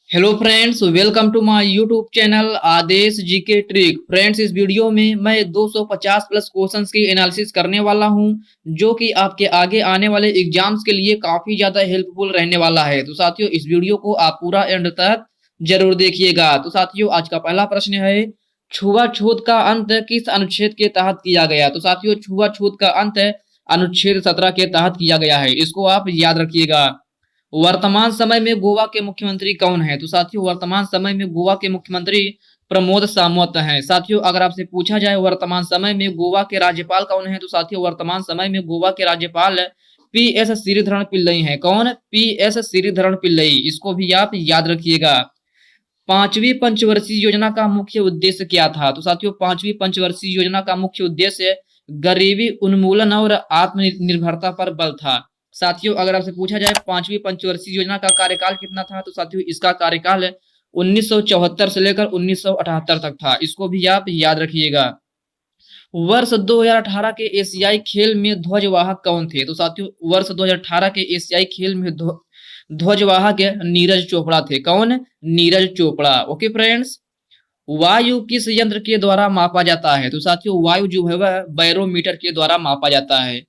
Hello friends, welcome to my YouTube channel Aadesh GK trick. Friends, इस video में मैं 250 plus questions की analysis करने वाला हूं, जो कि आपके आगे आने वाले एग्जाम्स के लिए काफी ज्यादा हेल्पफुल रहने वाला है। तो साथियों, इस वीडियो को आप पूरा एंड तक जरूर देखिएगा। तो साथियों, आज का पहला प्रश्न है, छुआछूत का अंत किस अनुच्छेद के तहत किया गया? तो साथियों, छुआछूत का अंत अनुच्छेद 17 के तहत किया गया है। इसको आप याद रखिएगा। वर्तमान समय में गोवा के मुख्यमंत्री कौन है? तो साथियों, वर्तमान समय में गोवा के मुख्यमंत्री प्रमोद सावंत हैं। साथियों, अगर आपसे पूछा जाए वर्तमान समय में गोवा के राज्यपाल कौन है, तो साथियों, वर्तमान समय में गोवा के राज्यपाल पी एस श्रीधरन पिल्लई हैं। कौन? P S Sreedharan Pillai. इसको भी आप याद रखिएगा। पांचवी पंचवर्षीय योजना का मुख्य उद्देश्य क्या था? तो साथियों, पांचवी पंचवर्षीय योजना का मुख्य उद्देश्य गरीबी उन्मूलन और आत्मनिर्भरता पर बल था। साथियों, अगर आपसे पूछा जाए पांचवी पंचवर्षीय योजना का कार्यकाल कितना था, तो साथियों, इसका कार्यकाल 1974 से लेकर 1978 तक था। इसको भी आप याद रखिएगा। वर्ष 2018 के एशियाई खेल में ध्वजवाहक कौन थे? तो साथियों, वर्ष 2018 के एशियाई खेल में ध्वजवाहक नीरज चोपड़ा थे। कौन? नीरज चोपड़ा। Okay friends. वायु किस यंत्र के द्वारा मापा जाता है? तो साथियों, वायु जो है वह बैरोमीटर के द्वारा मापा जाता है।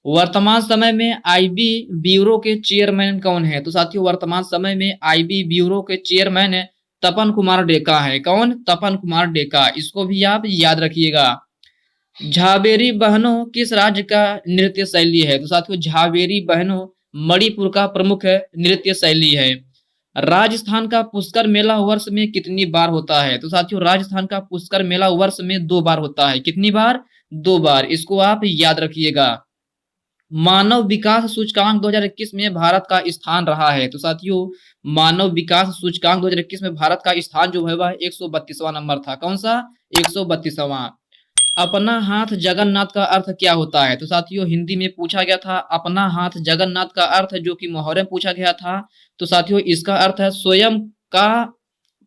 वर्तमान समय में आईबी ब्यूरो के चेयरमैन कौन है? तो साथियों, वर्तमान समय में आईबी ब्यूरो के चेयरमैन तपन कुमार डेका है। कौन? तपन कुमार डेका। इसको भी आप याद रखिएगा। झावेरी बहनों किस राज्य का नृत्य शैली है? तो साथियों, झावेरी बहनों मणिपुर का प्रमुख नृत्य शैली है। राजस्थान का पुष्कर मेला वर्ष में कितनी बार होता है? तो साथियों, राजस्थान का पुष्कर मेला वर्ष में 2 बार होता है। कितनी बार? 2 बार। इसको आप याद रखिएगा। मानव विकास सूचकांक 2021 में भारत का स्थान रहा है। तो साथियों, मानव विकास सूचकांक 2021 में भारत का स्थान जो है वह 132वां नंबर था। कौन सा? 132वां। अपना हाथ जगन्नाथ का अर्थ क्या होता है? तो साथियों, हिंदी में पूछा गया था अपना हाथ जगन्नाथ का अर्थ, जो कि मुहावरे में पूछा गया था। तो साथियों, इसका अर्थ है स्वयं का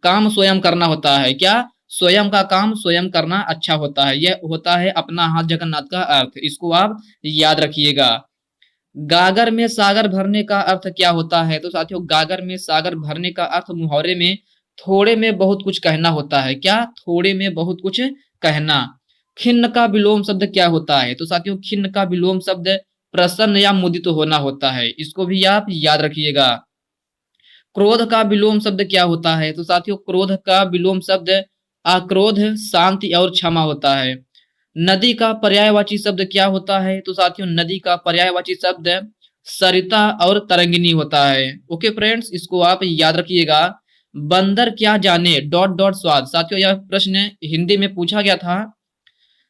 काम स्वयं करना होता है। क्या? स्वयं का काम स्वयं करना अच्छा होता है। यह होता है अपना हाथ जगन्नाथ का अर्थ। इसको आप याद रखिएगा। गागर में सागर भरने का अर्थ क्या होता है? तो साथियों, गागर में सागर भरने का अर्थ मुहावरे में थोड़े में बहुत कुछ कहना होता है। क्या? थोड़े में बहुत कुछ कहना। खिन्न का विलोम शब्द क्या होता है? तो साथियों, खिन्न का विलोम शब्द प्रसन्न या मुदित होना होता है। इसको भी आप याद रखिएगा। क्रोध का विलोम शब्द क्या होता है? तो साथियों, क्रोध का विलोम शब्द आक्रोध, शांति और क्षमा होता है। नदी का पर्यायवाची शब्द क्या होता है? तो साथियों, नदी का पर्यायवाची शब्द सरिता और तरंगिनी होता है। ओके फ्रेंड्स, इसको आप याद रखिएगा। बंदर क्या जाने डॉट डॉट स्वाद। साथियों, यह प्रश्न हिंदी में पूछा गया था।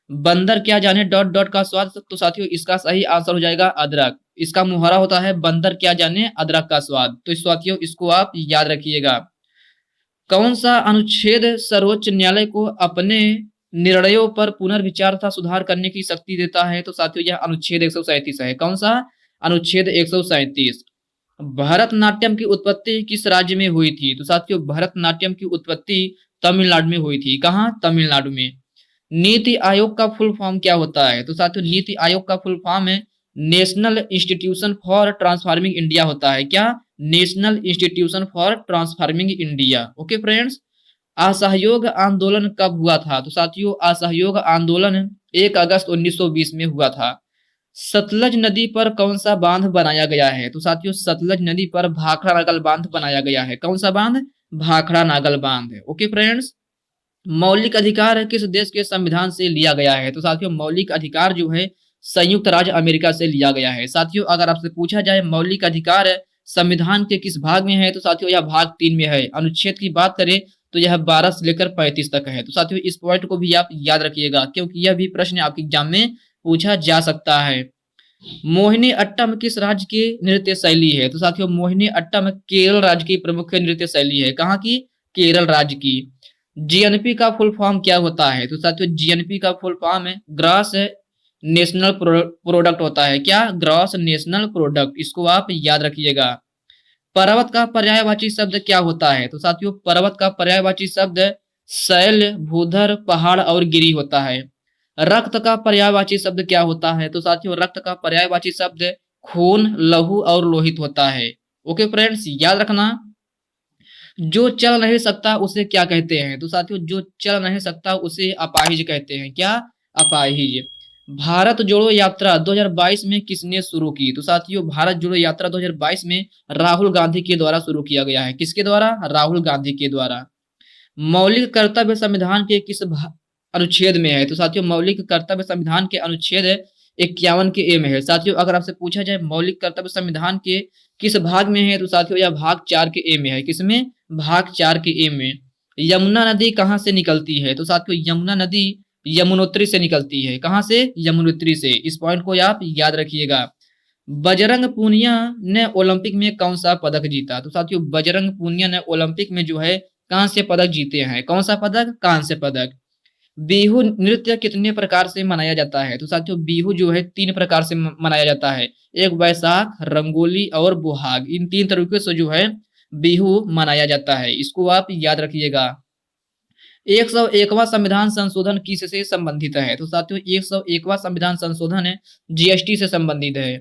बंदर क्या जाने डॉट डॉट का स्वाद। तो साथियों, इसका सही आंसर हो जाएगा अदरक। इसका मुहावरा होता है बंदर क्या जाने अदरक का स्वाद। तो साथियों, इसको आप याद रखिएगा। कौन सा अनुच्छेद सर्वोच्च न्यायालय को अपने निर्णयों पर पुनर्विचार तथा सुधार करने की शक्ति देता है? तो साथियों, यह अनुच्छेद 137 है। कौन सा? अनुच्छेद 137। भरतनाट्यम की उत्पत्ति किस राज्य में हुई थी? तो साथियों, भरतनाट्यम की उत्पत्ति तमिलनाडु में हुई थी। कहाँ? तमिलनाडु में। नीति आयोग का फुल फॉर्म क्या होता है? तो साथियों, नीति आयोग का फुल फॉर्म है national institution for transforming India होता है। क्या? National institution for transforming India. Okay friends. असहयोग आंदोलन कब हुआ था? तो साथियों, असहयोग आंदोलन 1 अगस्त 1920 में हुआ था। सतलज नदी पर कौन सा बांध बनाया गया है? तो साथियों, सतलज नदी पर भाखड़ा नागल बांध बनाया गया है। कौन सा बांध? भाखड़ा नागल बांध। Okay friends. मौलिक अधिकार किस देश के संविधान से लिया गया है? तो साथियों, मौलिक अधिकार जो है संयुक्त राज्य अमेरिका से लिया गया है। साथियों, अगर आपसे पूछा जाए मौलिक अधिकार संविधान के किस भाग में है, तो साथियों, यह भाग 3 में है। अनुच्छेद की बात करें तो यह 12 से लेकर 35 तक है। तो साथियों, इस पॉइंट को भी आप याद रखिएगा, क्योंकि यह भी प्रश्न आपके एग्जाम में पूछा जा सकता है। मोहिनी अट्टम किस राज्य की नृत्य शैली है? तो साथियों, मोहिनी अट्टम केरल राज्य की प्रमुख नृत्य शैली है। कहाँ की? केरल राज्य की। जीएनपी का फुल फॉर्म क्या होता है? तो साथियों, जीएनपी का फुल फॉर्म है ग्रॉस नेशनल प्रोडक्ट होता है। क्या? Gross national product. इसको आप याद रखिएगा। पर्वत का पर्यायवाची शब्द क्या होता है? तो साथियों, पर्वत का पर्यायवाची शब्द शैल, भूधर, पहाड़ और गिरी होता है। रक्त का पर्यायवाची शब्द क्या होता है? तो साथियों, रक्त का पर्यायवाची शब्द खून, लहू और लोहित होता है। ओके फ्रेंड्स, याद रखना। जो चल नहीं सकता उसे क्या कहते हैं? तो साथियों जो चल नहीं सकता उसे अपाहिज कहते हैं। क्या? अपाहिज। भारत जोड़ो यात्रा 2022 में किसने शुरू की? तो साथियों भारत जोड़ो यात्रा 2022 में राहुल गांधी के द्वारा शुरू किया गया है। किसके द्वारा? राहुल गांधी के द्वारा। मौलिक कर्तव्य संविधान के किस अनुच्छेद में है? तो साथियों मौलिक कर्तव्य संविधान के अनुच्छेद 51 के ए में है। साथियों अगर आपसे पूछा जाए मौलिक कर्तव्य संविधान के किस भाग में है? तो साथियों यह भाग 4 के ए में है। किसमें? भाग 4 के ए में। यमुना नदी कहाँ से निकलती है? तो साथियों यमुना नदी यमुनोत्री से निकलती है। कहाँ से? यमुनोत्री से। इस पॉइंट को आप याद रखिएगा। बजरंग पूनिया ने ओलंपिक में कौन सा पदक जीता? तो साथियों बजरंग पूनिया ने ओलंपिक में जो है कांस्य पदक जीते हैं। कौन सा पदक? कांस्य पदक। बिहू नृत्य कितने प्रकार से मनाया जाता है? तो साथियों बिहू जो है 3 प्रकार से मनाया जाता है। एक बैसाख, रंगोली और बोहाग। इन 3 तरीके से जो है बिहू मनाया जाता है। इसको आप याद रखिएगा। 101वां संविधान संशोधन किससे संबंधित है? तो साथियों 101वां संविधान संशोधन जीएसटी से संबंधित है।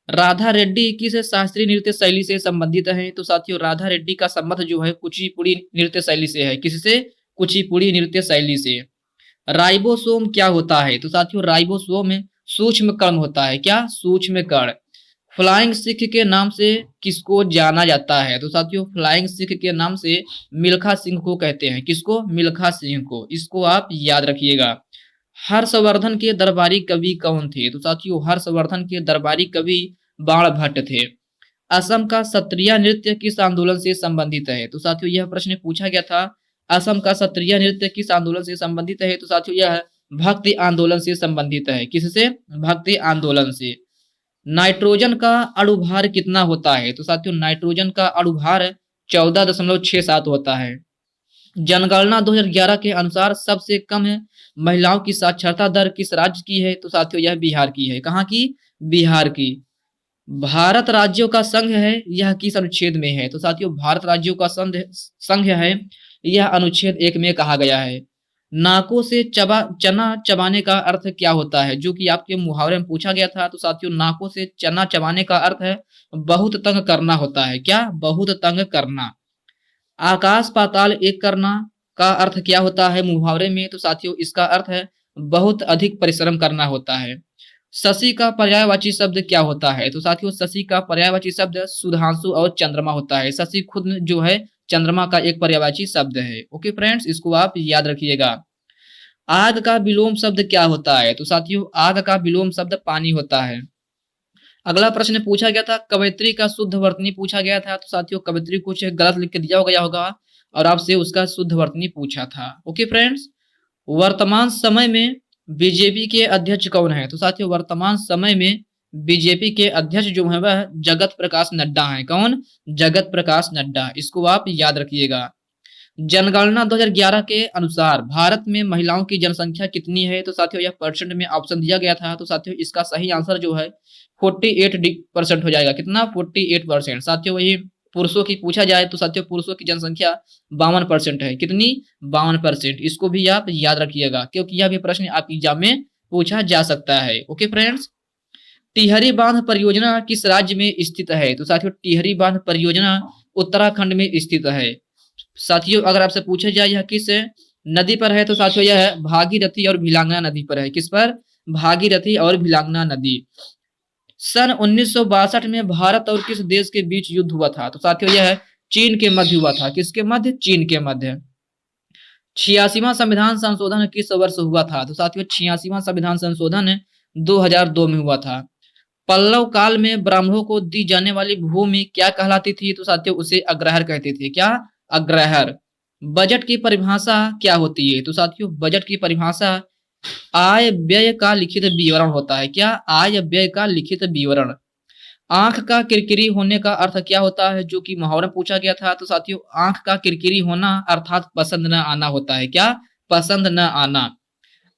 राधा रेड्डी किस शास्त्रीय नृत्य शैली से संबंधित है? तो साथियों राधा रेड्डी का संबंध जो है कुचिपुड़ी नृत्य शैली से है। किससे? कुचिपुड़ी नृत्य शैली से। राइबोसोम क्या होता है? तो साथियों राइबोसोम सूक्ष्म कण होता है। क्या? सूक्ष्म कण। फ्लाइंग सिख के नाम से किसको जाना जाता है? तो साथियों फ्लाइंग सिख के नाम से मिल्खा सिंह को कहते हैं। किसको? मिल्खा सिंह को। इसको आप याद रखिएगा। हर्षवर्धन के दरबारी कवि कौन थे? तो साथियों हर्षवर्धन के दरबारी कवि बाण भट्ट थे। असम का सत्रिया नृत्य किस आंदोलन से संबंधित है? तो साथियों यह प्रश्न पूछा गया था। असम का सत्रिया नृत्य किस आंदोलन से संबंधित है? तो साथियों यह भक्ति आंदोलन से संबंधित है। किससे? भक्ति आंदोलन से। नाइट्रोजन का अणुभार कितना होता है? तो साथियों नाइट्रोजन का अणुभार 14.67 होता है। जनगणना 2011 के अनुसार सबसे कम महिलाओं की साक्षरता दर किस राज्य की है? तो साथियों यह बिहार की है। कहाँ की? बिहार की। भारत राज्यों का संघ है, यह किस अनुच्छेद में है? तो साथियों भारत राज्यों का संघ है, यह अनुच्छेद 1 में कहा गया है। नाकों से चना चबाने का अर्थ क्या होता है? जो कि आपके मुहावरे में पूछा गया था। तो साथियों नाकों से चना चबाने का अर्थ है बहुत तंग करना होता है। क्या? बहुत तंग करना। आकाश पाताल एक करना का अर्थ क्या होता है मुहावरे में? तो साथियों इसका अर्थ है बहुत अधिक परिश्रम करना होता है। शशि का पर्यायवाची शब्द क्या होता है? तो साथियों शशि का पर्यायवाची शब्द सुधांशु और चंद्रमा होता है। शशि खुद जो है चंद्रमा का एक पर्यायवाची शब्द है। ओके फ्रेंड्स, इसको आप याद रखिएगा। आग का विलोम शब्द क्या होता है? तो साथियों आग का विलोम शब्द पानी होता है। अगला प्रश्न पूछा गया था कवयित्री का शुद्ध वर्तनी पूछा गया था। तो साथियों कवयित्री कुछ गलत लिख के दिया गया होगा और आपसे उसका शुद्ध वर्तनी पूछा था। ओके फ्रेंड्स, वर्तमान समय में बीजेपी के अध्यक्ष कौन है? तो साथियों वर्तमान समय में बीजेपी के अध्यक्ष जो है वह जगत प्रकाश नड्डा है। कौन? जगत प्रकाश नड्डा। इसको आप याद रखिएगा। जनगणना 2011 के अनुसार भारत में महिलाओं की जनसंख्या कितनी है? तो साथियों यह परसेंट में ऑप्शन दिया गया था। तो साथियों इसका सही आंसर जो है 48% हो जाएगा। कितना? 48%। साथियों वही पुरुषों की पूछा जाए तो साथियों पुरुषों की जनसंख्या 52% है। कितनी? 52%। इसको भी आप याद रखिएगा क्योंकि यह भी प्रश्न आपकी एग्जाम में पूछा जा सकता है। ओके फ्रेंड्स, टिहरी बांध परियोजना किस राज्य में स्थित है? तो साथियों टिहरी बांध परियोजना उत्तराखंड में स्थित है। साथियों अगर आपसे पूछा जाए यह किस नदी पर है? तो साथियों यह भागीरथी और भिलांगना नदी पर है। किस पर? भागीरथी और भिलांगना नदी। सन 1962 में भारत और किस देश के बीच युद्ध हुआ था? तो साथियों यह चीन के मध्य हुआ था। किसके मध्य? चीन के मध्य। 86वां संविधान संशोधन किस वर्ष हुआ था? तो साथियों 86वां संविधान संशोधन 2002 में हुआ था। पल्लव काल में ब्राह्मणों को दी जाने वाली भूमि क्या कहलाती थी? तो साथियों उसे अग्रहर कहते थे। क्या? अग्रहर। बजट की परिभाषा क्या होती है? तो साथियों बजट की परिभाषा आय व्यय का लिखित विवरण होता है। क्या? आय व्यय का लिखित विवरण। आंख का किरकिरी होने का अर्थ क्या होता है? जो कि मुहावरा पूछा गया था। तो साथियों आंख का किरकिरी होना अर्थात पसंद न आना होता है। क्या? पसंद न आना।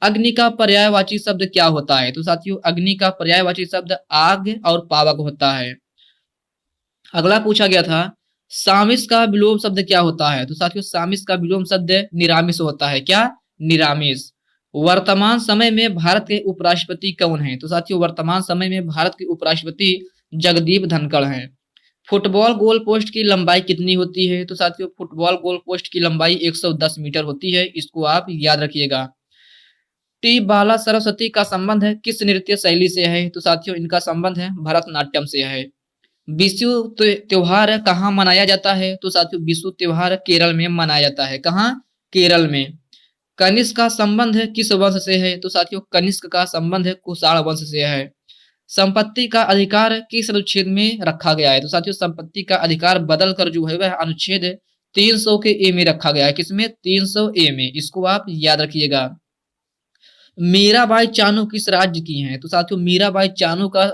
अग्नि का पर्यायवाची शब्द क्या होता है? तो साथियों अग्नि का पर्यायवाची शब्द आग और पावक होता है। अगला पूछा गया था सामिस का विलोम शब्द क्या होता है? तो साथियों सामिस का विलोम शब्द निरामिष होता है। क्या? निरामिष। वर्तमान समय में भारत के उपराष्ट्रपति कौन है? तो साथियों वर्तमान समय में भारत के उपराष्ट्रपति जगदीप धनखड़ हैं। फुटबॉल गोल पोस्ट की लंबाई कितनी होती है? तो साथियों फुटबॉल गोल पोस्ट की लंबाई 110 मीटर होती है, इसको आप याद रखिएगा। टी बाला सरस्वती का संबंध है किस नृत्य शैली से है? तो साथियों इनका संबंध है भरतनाट्यम से है। विशु त्योहार कहाँ मनाया जाता है? तो साथियों विशु त्योहार केरल में मनाया जाता है। कहाँ? केरल में। कनिष्क का संबंध किस वंश से है? तो साथियों कनिष्क का संबंध कुषाण वंश से है। संपत्ति का अधिकार किस अनुच्छेद में रखा गया है? तो साथियों संपत्ति का अधिकार बदल कर जो है वह अनुच्छेद 300 के ए में रखा गया है। किसमें? 300 ए में। इसको आप याद रखिएगा। मीराबाई चानू किस राज्य की हैं? तो साथियों मीराबाई चानू का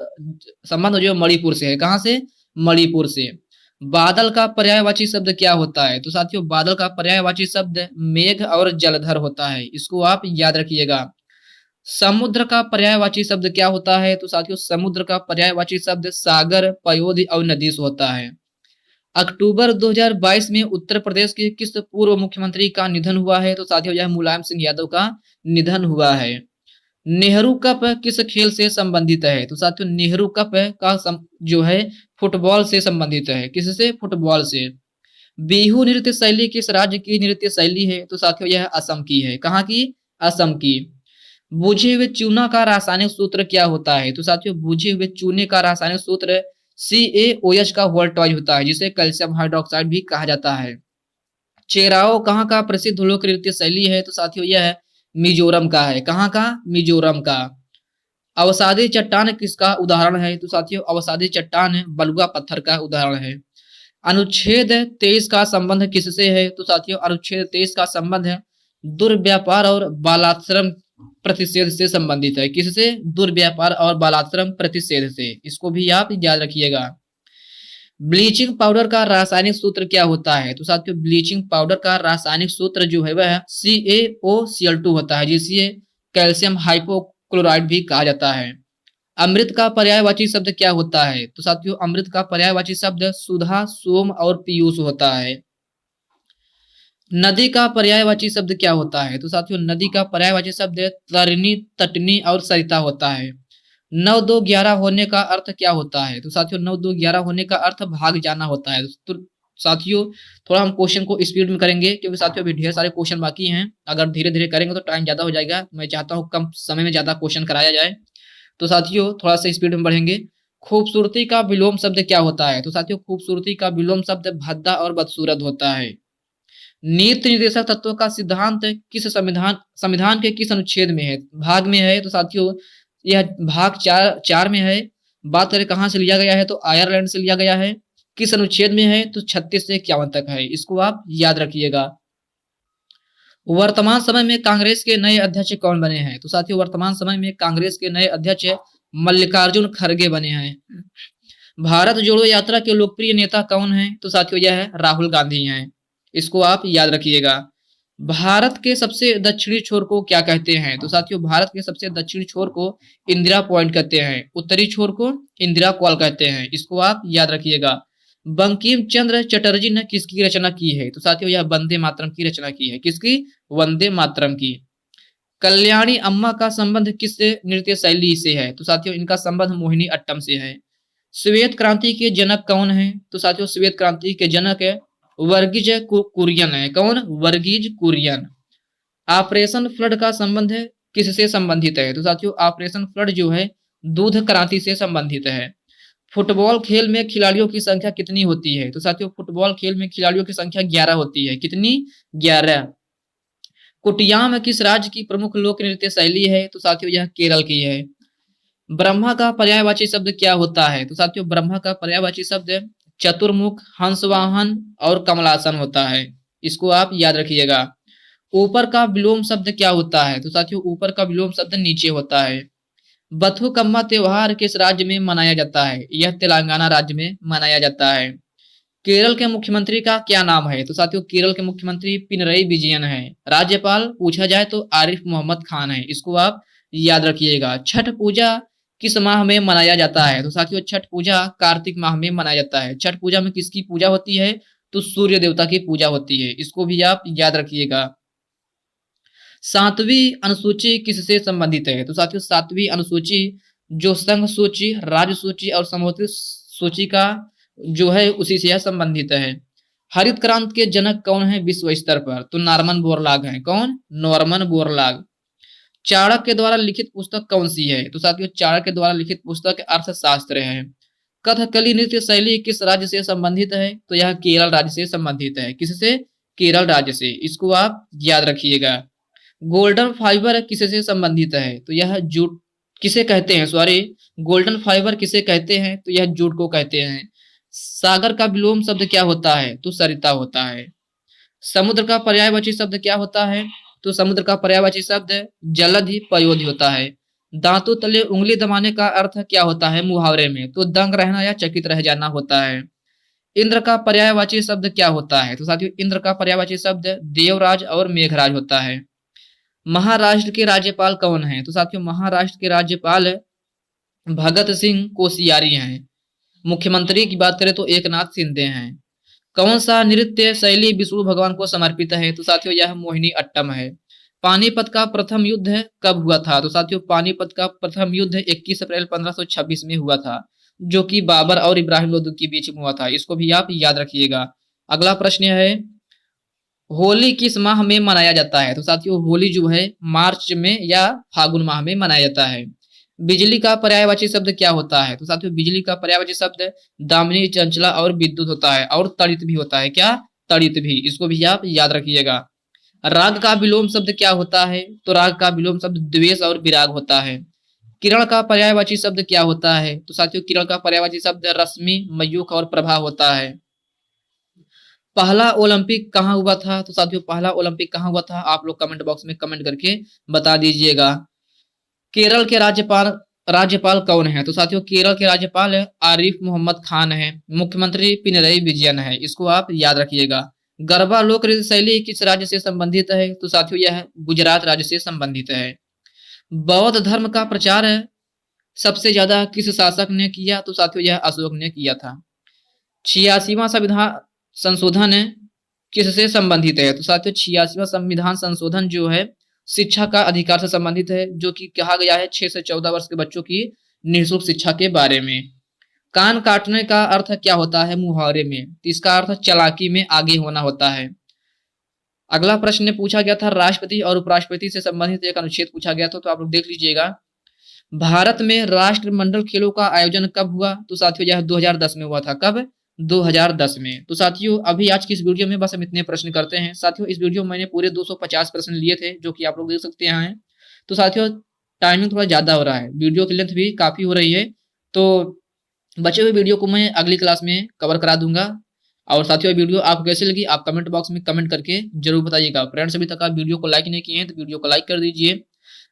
संबंध जो मणिपुर से है। कहां से? मणिपुर से। बादल का पर्यायवाची शब्द क्या होता है? तो साथियों बादल का पर्यायवाची शब्द मेघ और जलधर होता है, इसको आप याद रखिएगा। समुद्र का पर्यायवाची शब्द क्या होता है? तो साथियों समुद्र का पर्यायवाची शब्द सागर, पयोधि और नदीस होता है। अक्टूबर 2022 में उत्तर प्रदेश के किस पूर्व मुख्यमंत्री का निधन हुआ है? तो साथियों यह मुलायम सिंह यादव का निधन हुआ है। नेहरू कप किस खेल से संबंधित है? तो साथियों नेहरू कप का जो है फुटबॉल से संबंधित है। किससे? फुटबॉल से। बिहू नृत्य शैली किस राज्य की नृत्य शैली है? तो साथियों यह असम की है। कहाँ की? असम की। बुझे हुए चूना का रासायनिक सूत्र क्या होता है? तो साथियों बुझे हुए चूने का रासायनिक सूत्र CaOH का वोल्टॉइज होता है, जिसे कैल्शियम हाइड्रोक्साइड भी कहा जाता है। चेराओ कहाँ का प्रसिद्ध लोक नृत्य शैली है? तो साथियों यह मिजोरम का है। कहाँ का? मिजोरम का। अवसादी चट्टान किसका उदाहरण है? तो साथियों अवसादी चट्टान बलुआ पत्थर का उदाहरण है। अनुच्छेद 23 का संबंध किससे है? तो साथियों अनुच्छेद 23 का संबंध है दुर्व्यापार और बालाश्रम प्रतिषेध से संबंधित है। किससे? दुर्व्यापार और बालाश्रम प्रतिषेध से। इसको भी आप याद रखिएगा। ब्लीचिंग पाउडर का रासायनिक सूत्र क्या होता है? तो साथियों ब्लीचिंग पाउडर का रासायनिक सूत्र जो है वह CaOCl2 होता है, जिसे कैल्शियम हाइपोक्लोराइड भी कहा जाता है। अमृत का पर्यायवाची शब्द क्या होता है? तो साथियों अमृत का पर्यायवाची शब्द सुधा, सोम और पीयूष होता है। नदी का पर्यायवाची शब्द क्या होता है? तो साथियों नदी का पर्यायवाची शब्द तरिणी, तटनी और सरिता होता है। 9 2 11 होने का अर्थ क्या होता है? तो साथियों 9 2 11 होने का अर्थ भाग जाना होता है। तो साथियों थोड़ा हम क्वेश्चन को स्पीड में करेंगे, क्योंकि साथियों अभी ढेर सारे क्वेश्चन बाकी हैं। अगर धीरे धीरे करेंगे तो टाइम ज्यादा हो जाएगा। मैं चाहता हूँ कम समय में ज्यादा क्वेश्चन कराया जाए। तो साथियों थोड़ा सा स्पीड में बढ़ेंगे। खूबसूरती का विलोम शब्द क्या होता है? तो साथियों खूबसूरती का विलोम शब्द भद्दा और बदसूरत होता है। नीति निर्देशक तत्व का सिद्धांत किस संविधान संविधान के किस अनुच्छेद में है? भाग में है। तो साथियों यह भाग 4 में है। बात करें कहाँ से लिया गया है, तो आयरलैंड से लिया गया है। किस अनुच्छेद में है? तो 36 से 51 तक है। इसको आप याद रखिएगा। वर्तमान समय में कांग्रेस के नए अध्यक्ष कौन बने हैं? तो साथियों वर्तमान समय में कांग्रेस के नए अध्यक्ष मल्लिकार्जुन खड़गे बने हैं। भारत जोड़ो यात्रा के लोकप्रिय नेता कौन है? तो साथियों यह राहुल गांधी हैं। इसको आप याद रखिएगा। भारत के सबसे दक्षिणी छोर को क्या कहते हैं? तो साथियों भारत के सबसे दक्षिणी छोर को इंदिरा पॉइंट कहते हैं। उत्तरी छोर को इंदिरा कॉल कहते हैं। इसको आप याद रखिएगा। बंकिम चंद्र चटर्जी ने किसकी रचना की है? तो साथियों यह वंदे मातरम की रचना की है। किसकी? वंदे मातरम की। कल्याणी अम्मा का संबंध किस नृत्य शैली से है? तो साथियों इनका संबंध मोहिनी अट्टम से है। श्वेत क्रांति के जनक कौन है? तो साथियों श्वेत क्रांति के जनक है वर्गीज कुरियन है। कौन? वर्गीज कुरियन। ऑपरेशन फ्लड का संबंध है किससे संबंधित है? तो साथियों ऑपरेशन फ्लड जो है दूध क्रांति से संबंधित है। फुटबॉल खेल में खिलाड़ियों की संख्या कितनी होती है? तो साथियों फुटबॉल खेल में खिलाड़ियों की संख्या 11 होती है। कितनी? 11। कुटियाम किस राज्य की प्रमुख लोक नृत्य शैली है? तो साथियों यह केरल की है। ब्रह्मा का पर्यायवाची शब्द क्या होता है? तो साथियों ब्रह्मा का पर्यायवाची शब्द चतुर्मुख, हंसवाहन और कमलासन होता है। इसको आप याद रखिएगा। ऊपर का विलोम शब्द क्या होता है? तो साथियों ऊपर का विलोम शब्द नीचे होता है। बथुकम्मा त्योहार किस राज्य में मनाया जाता है? यह तेलंगाना राज्य में मनाया जाता है। केरल के मुख्यमंत्री का क्या नाम है? तो साथियों केरल के मुख्यमंत्री पिनरई विजयन है। राज्यपाल पूछा जाए तो आरिफ मोहम्मद खान है। इसको आप याद रखिएगा। छठ पूजा किस माह में मनाया जाता है? तो साथियों छठ पूजा कार्तिक माह में मनाया जाता है। छठ पूजा में किसकी पूजा होती है? तो सूर्य देवता की पूजा होती है। इसको भी आप याद रखिएगा। 7वीं अनुसूची किससे संबंधित है? तो साथियों 7वीं अनुसूची जो संघ सूची, राज्य सूची और समवर्ती सूची का जो है उसी से यह संबंधित है। हरित क्रांति के जनक कौन है विश्व स्तर पर? तो नॉर्मन बोरलॉग हैं। कौन? Norman Borlaug. चाणक्य के द्वारा लिखित पुस्तक कौन सी है? तो साथियों चाणक्य के द्वारा लिखित पुस्तक अर्थशास्त्र है। कथकली नृत्य शैली किस राज्य से संबंधित है? तो यह केरल राज्य से संबंधित है। किससे? केरल राज्य से। इसको आप याद रखिएगा। गोल्डन फाइबर किससे संबंधित है? तो यह जूट किसे कहते हैं? सॉरी, गोल्डन फाइबर किसे कहते हैं? तो यह जूट को कहते हैं। सागर का विलोम शब्द क्या होता है? तो सरिता होता है। समुद्र का पर्यायवाची शब्द क्या होता है? तो समुद्र का पर्यायवाची शब्द जलधि पयोधि होता है। दांतों तले उंगली दबाने का अर्थ क्या होता है मुहावरे में? तो दंग रहना या चकित रह जाना होता है। इंद्र का पर्यायवाची शब्द क्या होता है? तो साथियों इंद्र का पर्यायवाची शब्द देवराज और मेघराज होता है। महाराष्ट्र के राज्यपाल कौन है? तो साथियों महाराष्ट्र के राज्यपाल भगत सिंह कोश्यारी हैं। मुख्यमंत्री की बात करें तो एकनाथ शिंदे हैं। कौन सा नृत्य शैली विष्णु भगवान को समर्पित है? तो साथियों यह मोहिनी अट्टम है। पानीपत का प्रथम युद्ध कब हुआ था? तो साथियों पानीपत का प्रथम युद्ध 21 अप्रैल 1526 में हुआ था, जो कि बाबर और इब्राहिम लोदी के बीच में हुआ था। इसको भी आप याद रखिएगा। अगला प्रश्न है, होली किस माह में मनाया जाता है? तो साथियों होली जो है मार्च में या फागुन माह में मनाया जाता है। बिजली का पर्यायवाची शब्द क्या होता है? तो साथियों बिजली का पर्यायवाची शब्द दामिनी, चंचला और विद्युत होता है, और तड़ित भी होता है। क्या? तड़ित भी। इसको भी आप याद रखिएगा। राग का विलोम शब्द क्या होता है? तो राग का विलोम शब्द द्वेष और विराग होता है। किरण का पर्यायवाची शब्द क्या होता है? तो साथियों किरण का पर्यायवाची शब्द रश्मि, मयूख और प्रभा होता है। पहला ओलंपिक कहाँ हुआ था? तो साथियों पहला ओलंपिक कहाँ हुआ था? आप लोग कमेंट बॉक्स में कमेंट करके बता दीजिएगा। केरल के राज्यपाल राज्यपाल कौन है? तो साथियों केरल के राज्यपाल आरिफ मोहम्मद खान है। मुख्यमंत्री पिनरई विजयन है। इसको आप याद रखिएगा। गरबा लोक नृत्य शैली किस राज्य से संबंधित है? तो साथियों यह गुजरात राज्य से संबंधित है। बौद्ध धर्म का प्रचार सबसे ज्यादा किस शासक ने किया? तो साथियों यह अशोक ने किया था। 86वां संविधान संशोधन किससे संबंधित है? तो साथियों 86वां संविधान संशोधन जो है शिक्षा का अधिकार से संबंधित है, जो कि कहा गया है 6 से 14 वर्ष के बच्चों की निःशुल्क शिक्षा के बारे में। कान काटने का अर्थ क्या होता है मुहावरे में? तो इसका अर्थ चालाकी में आगे होना होता है। अगला प्रश्न पूछा गया था राष्ट्रपति और उपराष्ट्रपति से संबंधित एक अनुच्छेद पूछा गया था, तो आप लोग देख लीजिएगा। भारत में राष्ट्रमंडल खेलों का आयोजन कब हुआ? तो साथियों यह 2010 में हुआ था। कब? 2010 में। तो साथियों अभी आज की इस वीडियो में बस हम इतने प्रश्न करते हैं। साथियों इस वीडियो में मैंने पूरे 250 प्रश्न लिए थे, जो कि आप लोग देख सकते हैं। तो साथियों टाइमिंग थोड़ा ज्यादा हो रहा है, वीडियो की लेंथ भी काफी हो रही है, तो बचे हुए वीडियो को मैं अगली क्लास में कवर करा दूंगा। और साथियों वीडियो आपको कैसे लगी आप कमेंट बॉक्स में कमेंट करके जरूर बताइएगा। फ्रेंड्स अभी तक आप वीडियो को लाइक नहीं किए हैं तो वीडियो को लाइक कर दीजिए,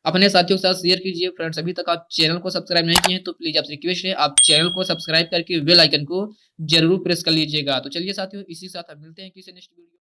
अपने साथियों के साथ शेयर कीजिए। फ्रेंड्स अभी तक आप चैनल को सब्सक्राइब नहीं किए हैं तो प्लीज आपसे रिक्वेस्ट है आप चैनल को सब्सक्राइब करके बेल आइकन को जरूर प्रेस कर लीजिएगा। तो चलिए साथियों इसी के साथ मिलते हैं किसी नेक्स्ट वीडियो।